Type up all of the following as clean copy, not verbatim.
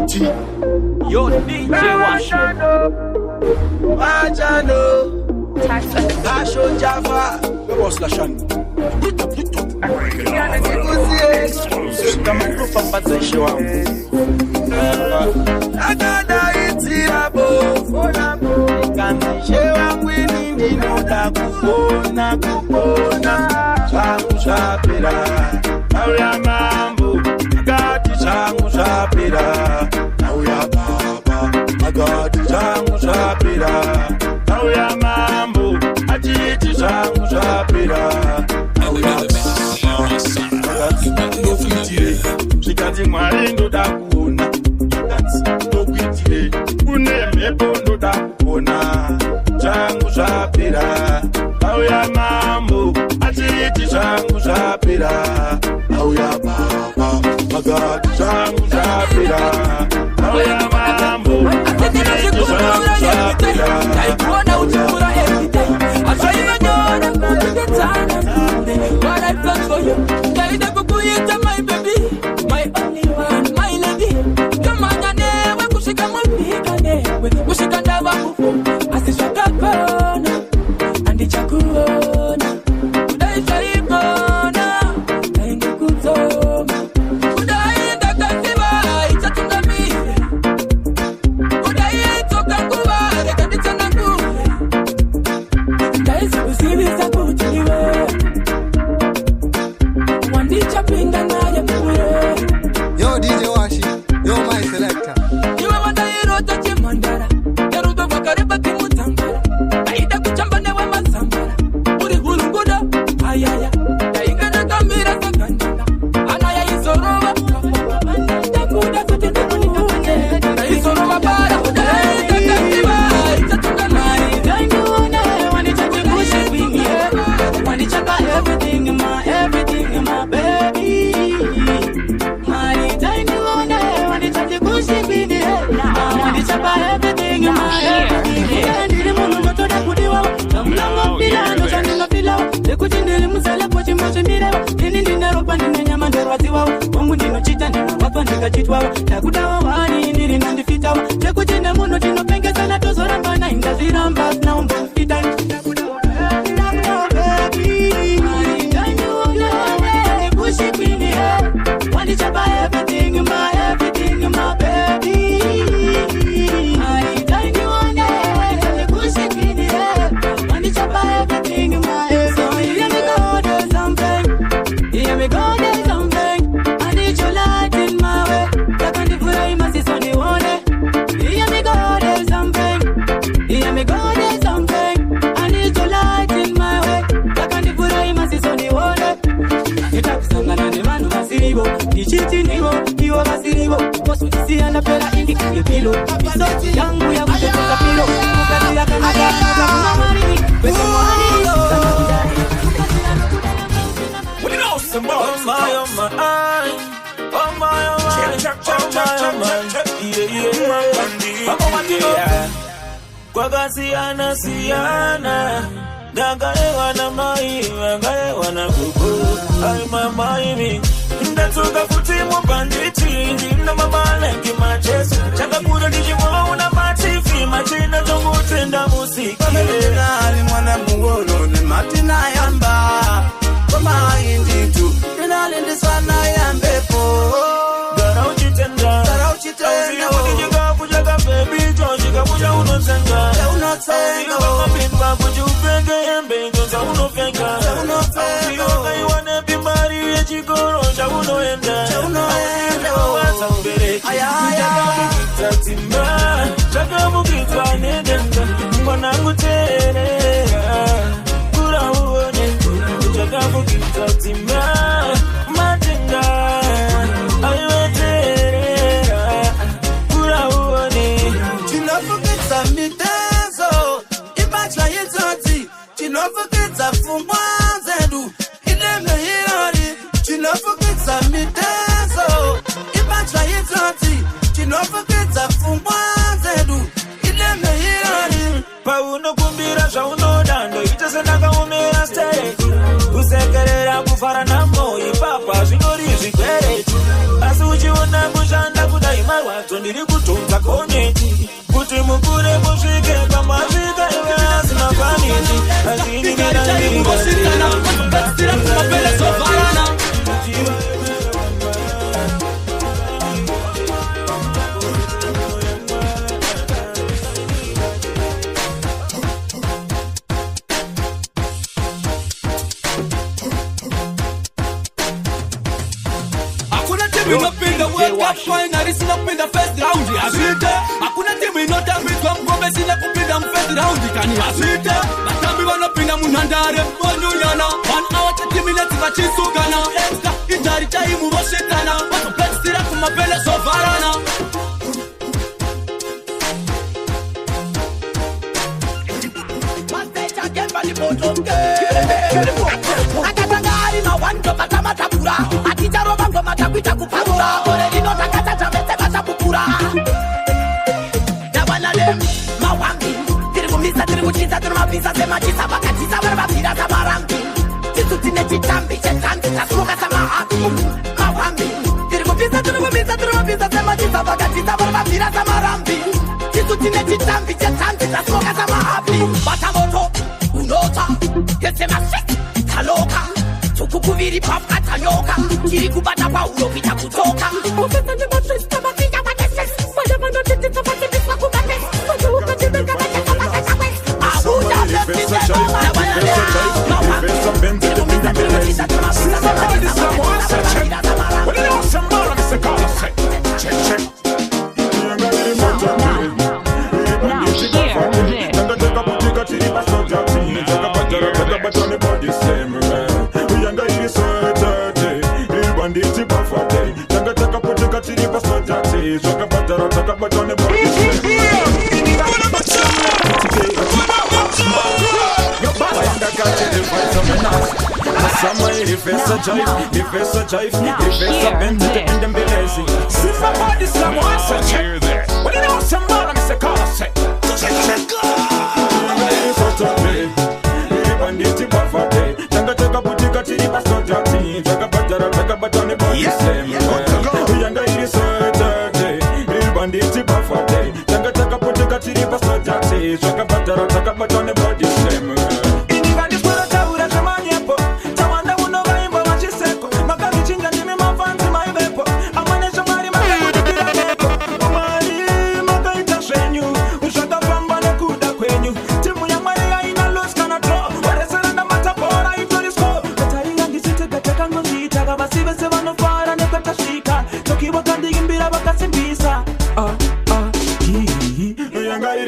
Yo, DJ Washer. Majano. Asho Java. Where was Lashan? Kama kufa show. Agada itirabo. Kanishewa kwini nota kupona. Changu chapira. Auya mambo. Agati changu chapira. Auya baba. Agati changu chapira. Auya mambo. Ajiti changu chapira. Auya baba. Shikati mwarindo da kuona. Tokitile. Uneme bondo da kuona. Changu chapira. Auya mambo. Ajiti changu chapira. Auya baba. Agati changu chapira. Auya mambo. Ajiti changu chapira. Naikuona uchukura every day. I try you know I'm the time. But I felt for you. Kaida kukuyita my baby, my only one, my lady. Kama newe kushika mpika newe, kushika ndawa kufu. Asishaka kona, andi chakuona. Udai shaikona, naingi kutoma. Udai ndakasiba, itatungamize. Udai toka kuwa, rekadita na kuwe. Udai sikusibiza kutiliwe. Yo DJ Washi, yo my selector. You are the hero to Chimandara. Yarudo Bakareba Kimutangara. Aida kuchamba newe masambara. Uri hulunguda, ayaya. Yaingana kamira sakandana. Anaya isoroba. Takuda kutende kunikapane. Na isoroba para. Udai takatiba. Itatunga mari. Zainguone. Wanichaka kushi kwingi. Wanichaka everything in my baby. Everything in my head. Ndiri munhu ndotoda kudiwa. Mlango pilano chanenga pilawa. Lekutindiri musala pochi mochimbirewa. Ndini ndinaropa ndine nyama ndorwadziwawa. Wangu ndinochita ndinowapa ndikachitwawa. Ndakudawa wani ndiri nandifitawa. Lekutinde munhu tinopengezana tozorambana ingaziramba sina umbofita. Ndakudawa baby. Kushi kwini wanichapa everything in my baby. Ichiti nivo, kiwa vasirivo. Kosu isi anapera indi kipilo. Misoti yangu ya kuteteza pilo. Mukati ya kanada, kuna marini. Wese mwani yo. What you know, some boys? Oh my, oh my, oh my, oh my. Yeah. Kwa gasiana siana. Dagale wana mai, dagale wana kuku. Ay mama imi. Ndatuka futimu banditi. Ndina mabale kimachesu. Chaka kuda dijimo una matifi. Machina zongu tenda musiki. Pamela ali mwana mugono. Ni matina yamba. Koma inditu. Nina lindi sana yambepo. Gara uchitenda. Ujiga kujaga baby. Jojiga kuja unotenga. Ujiga wakapimba kujupenge yembe. Jonza unofenga. Ujiga iwane bimari yechikoro. Unoenda. Wata mbele. Chaka mukita timba. Chaka mukita nedenda. Mwana kuterera. Kura uone. Chaka mukita timba. Matenga. Ayueterera. Kura uone. Chinofukita mitezo. Ibacha yetoti. Chinofukita fungwa zedu. Ideme hirori. Chinofukita mitezo. Ibacha yetoti. Chinofukita fungwa zedu. Ideme hirori. Pauno kumbira shauno dando. Itasenaka umera stage. Usekerera kufara na moyi. Papa zvinori zvikwereti. Asi uchiona kushanda kudai marwadzo ndiri kutonza koneti kuti mukure musvike pamazvika iwe asina kwaniti azviningirangosvikana kubatsira kumapele sovarana inopinda World Cup final isina kupinda first round azvite hakuna timu inotambitswa mukombe isina kupinda mufirst round kani azvite vatambi vanopinda munhandare vonyunyana 1 hour 30 minutes vachisukana extra injari taimu vosvikana vazopedzisira kumapele zovharana akatangari mawandokatamataura atitarova ngoma takuita kuparura ore rino takatatamese vatakukura dawanale mawambi tiri kumisa tiri kuchisa tiri mabvisa semachisa vakatisa vari vabvira samarambi tisu tine chitambi chetanzi tasumuka samahapi mawambi tiri kupisa tiri kumisa tiri mabvisa semachisa vakatisa vari vabvira samarambi tisu tine chitambi chetanzi tasumuka samahapi batamoto unota yesemashik taloka tukukuviri pafkatanyoka kiri kubata paunopita kutoka Ifessa jive, ifessa bend to the end and be lazy. Since my body slam once a check. When you know some more, I'm a car set. Check. Banditi Bafate, Taka Putika Chiri Pastor Jati, Taka Patara, Taka Batani Body Slam. Yanga is Saturday, Banditi Bafate, Taka Putika Chiri Pastor Jati, Taka Patara, Taka Batani Body Slam.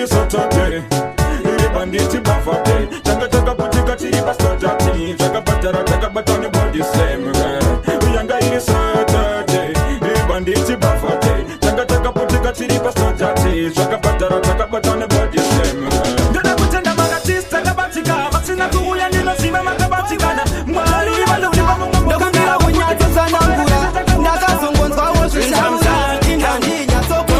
Saturday, banditi bafate, Taka Putika Chiri Pastor Jati, Taka Patara, Taka Batani Body Slam. Yanga is Saturday, banditi bafate, Taka Putika Chiri Pastor Jati, Taka Patara, Taka Batani Body Slam. Dada kutenda magatista kabatika, masina kuhuya nino sima makabatikana. Mwali waluni wamungu ndakundira kunyata sana ngura, ndakazongonzwa woshisamza, indandinya soko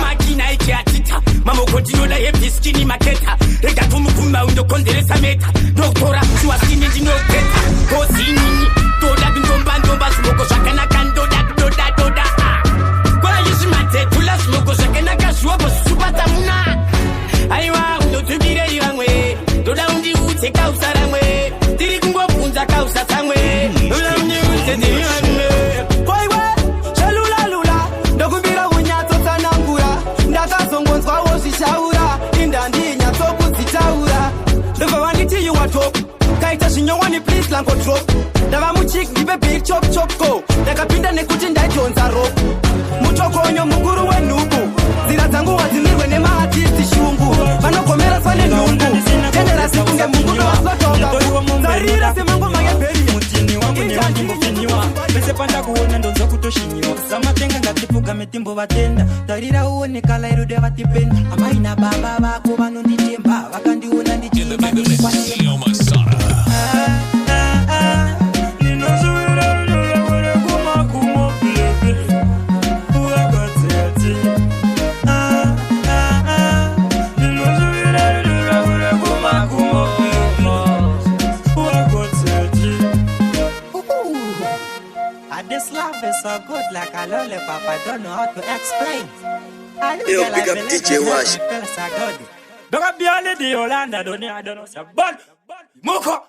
makina ikiatita, mamokotinoda hepiskini maketa, rega tumukumba undokonderesa meta, doktora chuaskini ndinoteta, kosinini, toda bindomba smoko zvakanaka ndoda. Kwa yishimate kula smoko zvakanaka zhuwa supata muna. Aiwa unotubire ivamwe, toda undiute kausa ramwe, tiri kungobvunza kausa samwe, toda undiute ndivamwe. Koiwe, shelula, ndokumbira unyatotsanangura, ndakazongonzwa wozvichaura, indandinya tokudzitaura. Ndobva vanditi you are top, kaita zvinyowani please lango drop. Ndava muchik ndive big chop go, ndakapinda nekuti ndaidhonza rope. Muchokonyo mukuru wenhubu, nzira dzangu wadzimirwe nemaartisti shungu, vanogomera fane nhungu, tenderasi kunge mungudo wasotoka, zarira semangoma yebheri. Mutini wangu ni wandimbofiniwa, pese panda kuona ndonzo kutoshinyiwa, samatenga ngatipuka metimbo vatenda, tarira uone kala irude vatipenda, amaina baba vako vanonditemba, vakandiona ndichimba ndikwanira. This love is so good like a lollipop. up, I don't know how to explain. Yo, big up DJ Wash. Big up the only the Yolanda, don't know, but Moko.